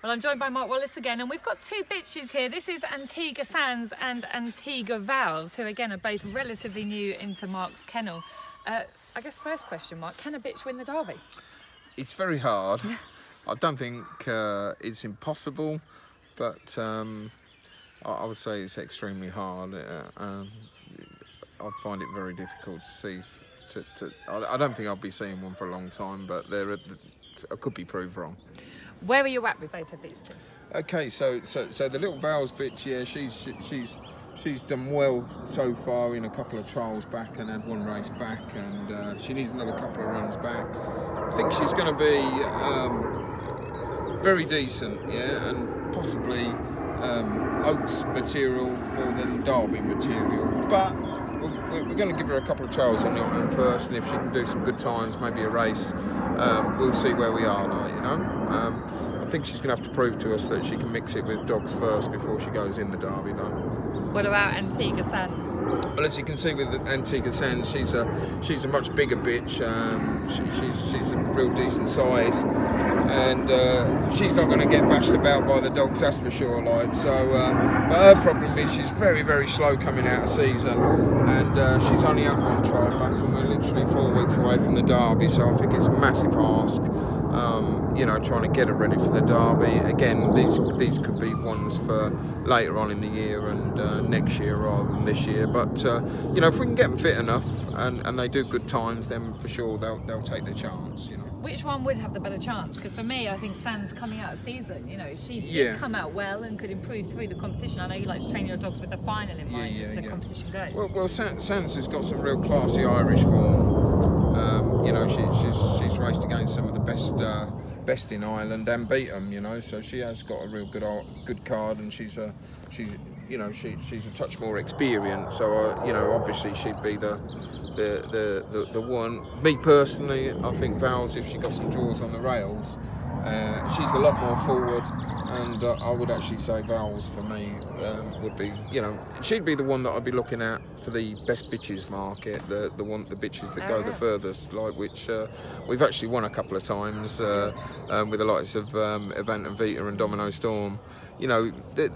Well, I'm joined by Mark Wallace again, and we've got two bitches here. This is Antigua SANDS and Antigua VOWS, who again are both relatively new into Mark's kennel. I guess first question, Mark, can a bitch win the Derby? It's very hard. I don't think it's impossible, but I would say it's extremely hard. I find it very difficult to see. I don't think I'll be seeing one for a long time, but I could be proved wrong. Where are you at with both of these two? Okay, so the little VOWS bitch, yeah, she's done well so far in a couple of trials back and had one race back, and she needs another couple of runs back. I think she's going to be very decent, yeah, and possibly Oaks material more than Derby material, but we're going to give her a couple of trials on the island first, and if she can do some good times, maybe a race, we'll see where we are, like, you know. I think she's going to have to prove to us that she can mix it with dogs first before she goes in the Derby, though. What about Antigua SANDS? Well, as you can see with Antigua SANDS, she's a much bigger bitch. She's a real decent size, and she's not going to get bashed about by the dogs, that's for sure. Like, so, but her problem is she's very, very slow coming out of season, and she's only had one trial back, and we're literally 4 weeks away from the Derby. So I think it's a massive ask. You know, trying to get her ready for the Derby. Again, these could be ones for later on in the year and next year rather than this year. But you know, if we can get them fit enough and they do good times, then for sure they'll take their chance. You know. Which one would have the better chance? Because for me, I think SANDS coming out of season, you know, if she did come out well and could improve through the competition. I know you like to train your dogs with the final in mind as the competition goes. Well, SANDS has got some real classy Irish form. You know, she's raced against some of the best in Ireland and beat them. You know, so she has got a real good card, and she's a touch more experienced. So you know, obviously she'd be the one. Me personally, I think VOWS, if she got some draws on the rails, she's a lot more forward, and I would actually say VOWS for me would be, you know, she'd be the one that I'd be looking at for the best bitches market, the bitches that go the furthest, like, which we've actually won a couple of times with the likes of Event and Vita and Domino Storm. You know, they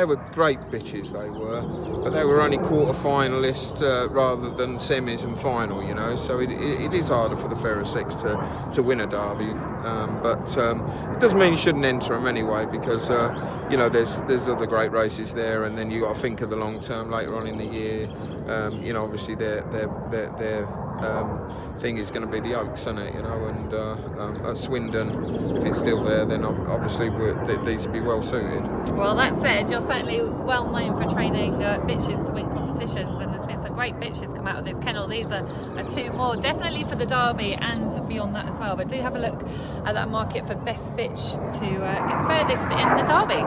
were great bitches, they were, but they were only quarter finalists rather than semis and final. You know, so it is harder for the fairer sex to win a Derby, but it doesn't mean you shouldn't enter them anyway, because you know, there's other great races there, and then you got to think of the long term later on in the year. You know, obviously their thing is going to be the Oaks, isn't it? You know, and at Swindon, if it's still there, then obviously these would be well suited. Well, that said, you're certainly well known for training bitches to win competitions, and there's been some great bitches come out of this kennel. These are two more, definitely for the Derby and beyond that as well. But do have a look at that market for best bitch to get furthest in the Derby.